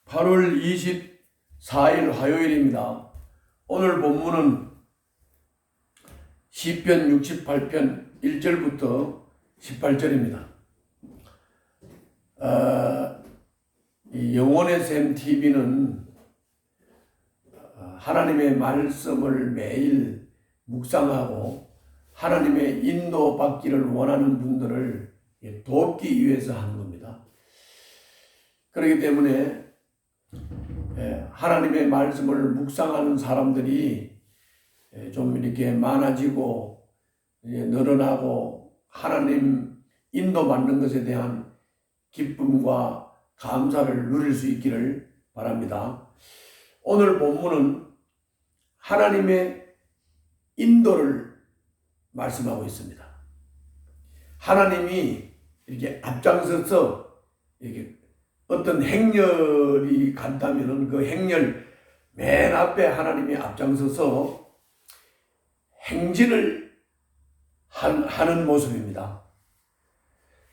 8월 24일 화요일입니다. 오늘 본문은 시편 68편 1절부터 18절입니다. 이 영혼의 샘 TV는 하나님의 말씀을 매일 묵상하고 하나님의 인도받기를 원하는 분들을 돕기 위해서 하는 겁니다. 그렇기 때문에 하나님의 말씀을 묵상하는 사람들이 좀 이렇게 많아지고 늘어나고 하나님 인도받는 것에 대한 기쁨과 감사를 누릴 수 있기를 바랍니다. 오늘 본문은 하나님의 인도를 말씀하고 있습니다. 하나님이 이렇게 앞장서서 이렇게 어떤 행렬이 간다면은 그 행렬 맨 앞에 하나님이 앞장서서 행진을 하는 모습입니다.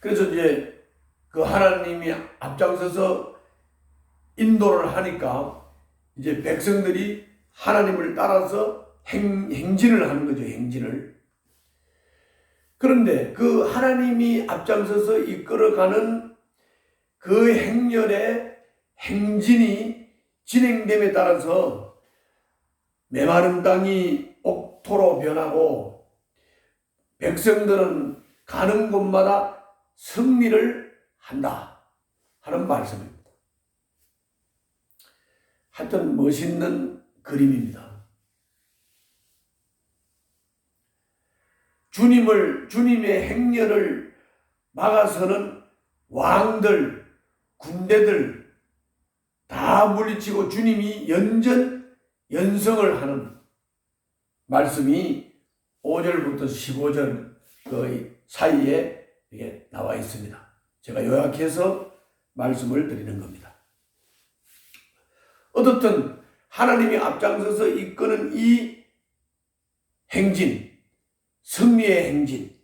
그래서 이제 그 하나님이 앞장서서 인도를 하니까 이제 백성들이 하나님을 따라서 행진을 하는 거죠, 행진을. 그런데 그 하나님이 앞장서서 이끌어가는 그 행렬의 행진이 진행됨에 따라서 메마른 땅이 옥토로 변하고 백성들은 가는 곳마다 승리를 한다 하는 말씀입니다. 하여튼 멋있는 그림입니다. 주님의 행렬을 막아서는 왕들, 군대들 다 물리치고 주님이 연성을 하는 말씀이 5절부터 15절 그 사이에 이게 나와 있습니다. 제가 요약해서 말씀을 드리는 겁니다. 어떻든 하나님이 앞장서서 이끄는 이 행진, 승리의 행진,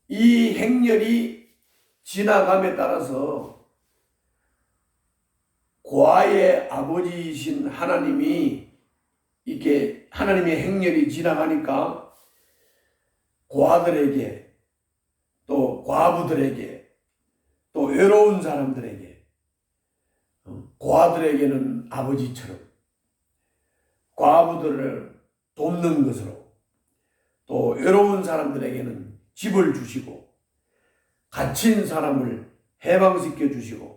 이 행렬이 지나감에 따라서 고아의 아버지이신 하나님이 이렇게 하나님의 행렬이 지나가니까 고아들에게 또 과부들에게 또 외로운 사람들에게 고아들에게는 아버지처럼 과부들을 돕는 것으로 또 외로운 사람들에게는 집을 주시고 갇힌 사람을 해방시켜 주시고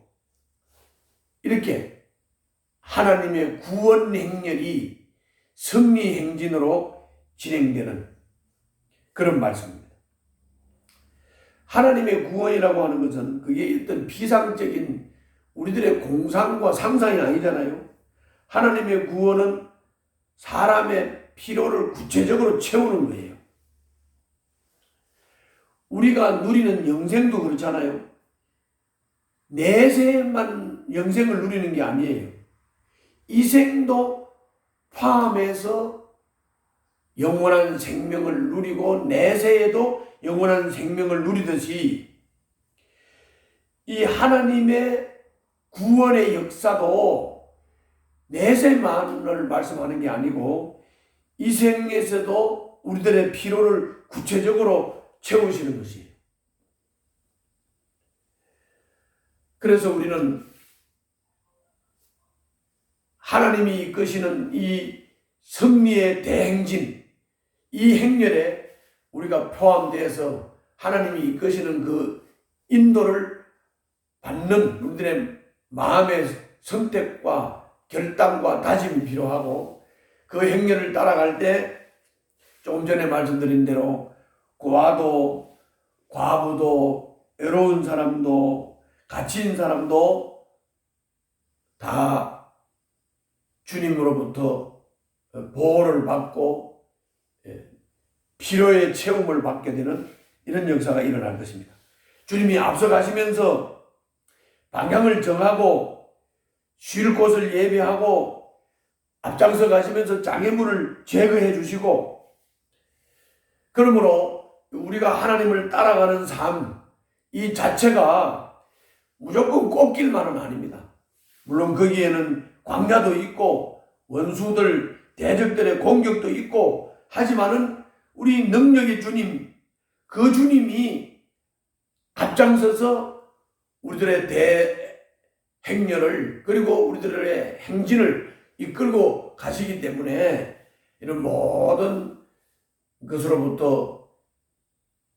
이렇게 하나님의 구원 행렬이 승리 행진으로 진행되는 그런 말씀입니다. 하나님의 구원이라고 하는 것은 그게 어떤 비상적인 우리들의 공상과 상상이 아니잖아요. 하나님의 구원은 사람의 필요를 구체적으로 채우는 거예요. 우리가 누리는 영생도 그렇잖아요. 내세만 영생을 누리는 게 아니에요. 이 생도 포함해서 영원한 생명을 누리고 내세에도 영원한 생명을 누리듯이 이 하나님의 구원의 역사도 내세만을 말씀하는 게 아니고 이 생에서도 우리들의 필요를 구체적으로 채우시는 것이에요. 그래서 우리는 하나님이 이끄시는 이 승리의 대행진, 이 행렬에 우리가 포함되어서 하나님이 이끄시는 그 인도를 받는 우리들의 마음의 선택과 결단과 다짐이 필요하고 그 행렬을 따라갈 때 조금 전에 말씀드린 대로 고아도 과부도 외로운 사람도 갇힌 사람도 다 주님으로부터 보호를 받고 필요의 채움을 받게 되는 이런 역사가 일어날 것입니다. 주님이 앞서가시면서 방향을 정하고 쉴 곳을 예비하고 앞장서 가시면서 장애물을 제거해 주시고 그러므로 우리가 하나님을 따라가는 삶 이 자체가 무조건 꽃길만은 아닙니다. 물론 거기에는 광야도 있고 원수들 대적들의 공격도 있고 하지만은 우리 능력의 주님, 그 주님이 앞장서서 우리들의 대행렬을 그리고 우리들의 행진을 이끌고 가시기 때문에 이런 모든 것으로부터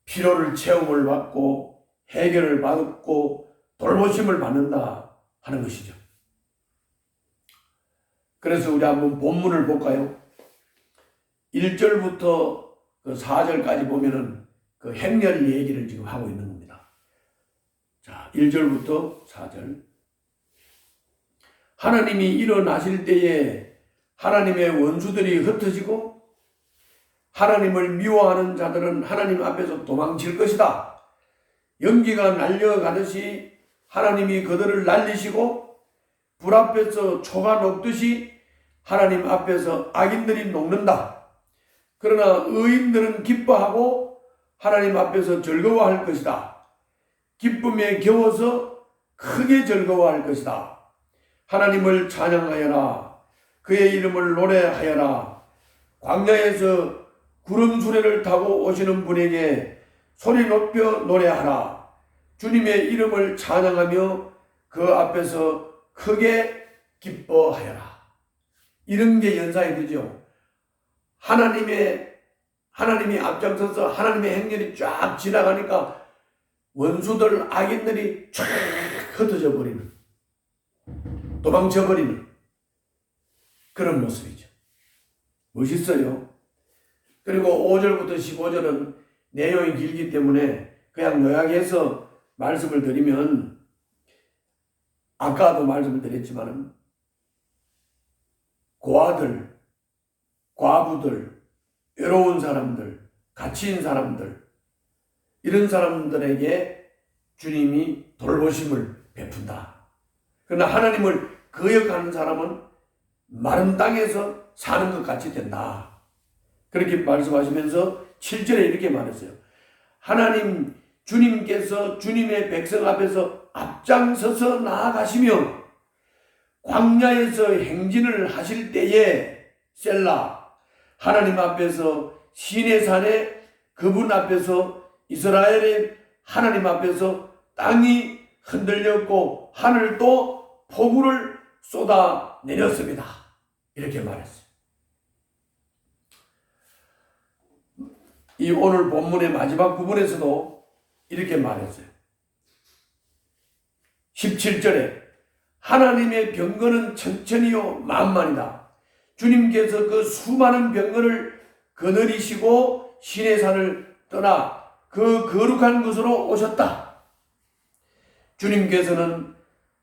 피로를 채움을 받고 해결을 받고 돌보심을 받는다 하는 것이죠. 그래서 우리 한번 본문을 볼까요? 1절부터 그 4절까지 보면은 그 행렬 얘기를 지금 하고 있는 겁니다. 자, 1절부터 4절. 하나님이 일어나실 때에 하나님의 원수들이 흩어지고 하나님을 미워하는 자들은 하나님 앞에서 도망칠 것이다. 연기가 날려가듯이 하나님이 그들을 날리시고 불 앞에서 초가 녹듯이 하나님 앞에서 악인들이 녹는다. 그러나 의인들은 기뻐하고 하나님 앞에서 즐거워할 것이다. 기쁨에 겨워서 크게 즐거워할 것이다. 하나님을 찬양하여라. 그의 이름을 노래하여라. 광야에서 구름 수레를 타고 오시는 분에게 소리 높여 노래하라. 주님의 이름을 찬양하며 그 앞에서 크게 기뻐하여라. 이런 게 연상이 되죠. 하나님이 앞장서서 하나님의 행렬이 쫙 지나가니까 원수들, 악인들이 쫙 흩어져 버리는, 도망쳐 버리는 그런 모습이죠. 멋있어요. 그리고 5절부터 15절은 내용이 길기 때문에 그냥 요약해서 말씀을 드리면, 아까도 말씀을 드렸지만 고아들, 과부들, 외로운 사람들, 갇힌 사람들, 이런 사람들에게 주님이 돌보심을 베푼다. 그러나 하나님을 거역하는 사람은 마른 땅에서 사는 것 같이 된다. 그렇게 말씀하시면서 7절에 이렇게 말했어요. 하나님, 주님께서 주님의 백성 앞에서 앞장서서 나아가시며 광야에서 행진을 하실 때에 셀라, 하나님 앞에서 시내산에 그분 앞에서 이스라엘의 하나님 앞에서 땅이 흔들렸고 하늘도 폭우를 쏟아내렸습니다. 이렇게 말했어요. 이 오늘 본문의 마지막 부분에서도 이렇게 말했어요. 17절에 하나님의 병거는 천천히요 만만이다. 주님께서 그 수많은 병거를 거느리시고 시내산을 떠나 그 거룩한 곳으로 오셨다. 주님께서는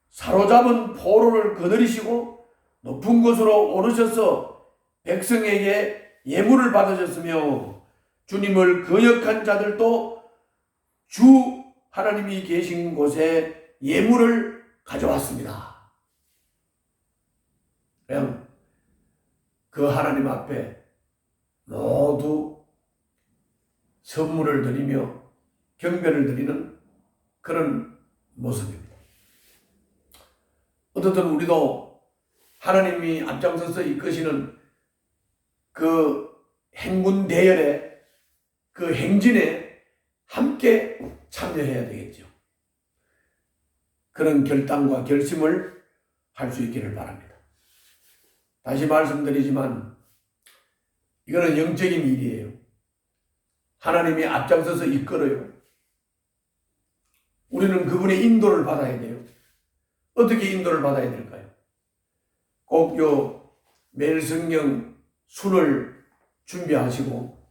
사로잡은 포로를 거느리시고 높은 곳으로 오르셔서 백성에게 예물을 받으셨으며 주님을 거역한 자들도 주 하나님이 계신 곳에 예물을 가져왔습니다. 그냥 그 하나님 앞에 모두 선물을 드리며 경배를 드리는 그런 모습입니다. 어떻든 우리도 하나님이 앞장서서 이끄시는 그 행군 대열에, 그 행진에 함께 참여해야 되겠죠. 그런 결단과 결심을 할 수 있기를 바랍니다. 다시 말씀드리지만 이거는 영적인 일이에요. 하나님이 앞장서서 이끌어요. 우리는 그분의 인도를 받아야 돼요. 어떻게 인도를 받아야 될까요? 꼭 매일 성경 순을 준비하시고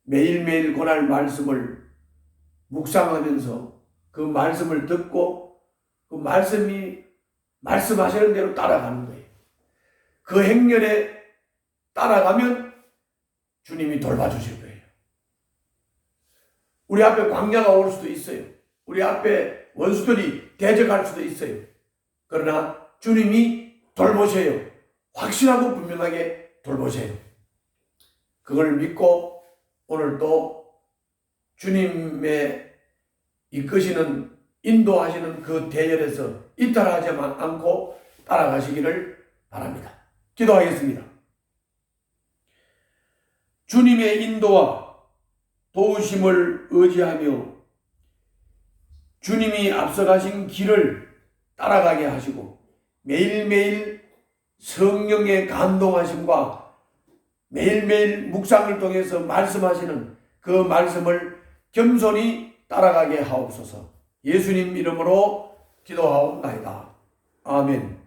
매일매일 권할 말씀을 묵상하면서 그 말씀을 듣고 그 말씀이 말씀하시는 대로 따라가는 거예요. 그 행렬에 따라가면 주님이 돌봐주실 거예요. 우리 앞에 광야가 올 수도 있어요. 우리 앞에 원수들이 대적할 수도 있어요. 그러나 주님이 돌보셔요. 확실하고 분명하게 돌보셔요. 그걸 믿고 오늘도 주님의 이끄시는 인도하시는 그 대열에서 이탈하지 않고 따라가시기를 바랍니다. 기도하겠습니다. 주님의 인도와 도우심을 의지하며 주님이 앞서가신 길을 따라가게 하시고 매일매일 성령의 감동하심과 매일매일 묵상을 통해서 말씀하시는 그 말씀을 겸손히 따라가게 하옵소서. 예수님 이름으로 기도하옵나이다. 아멘.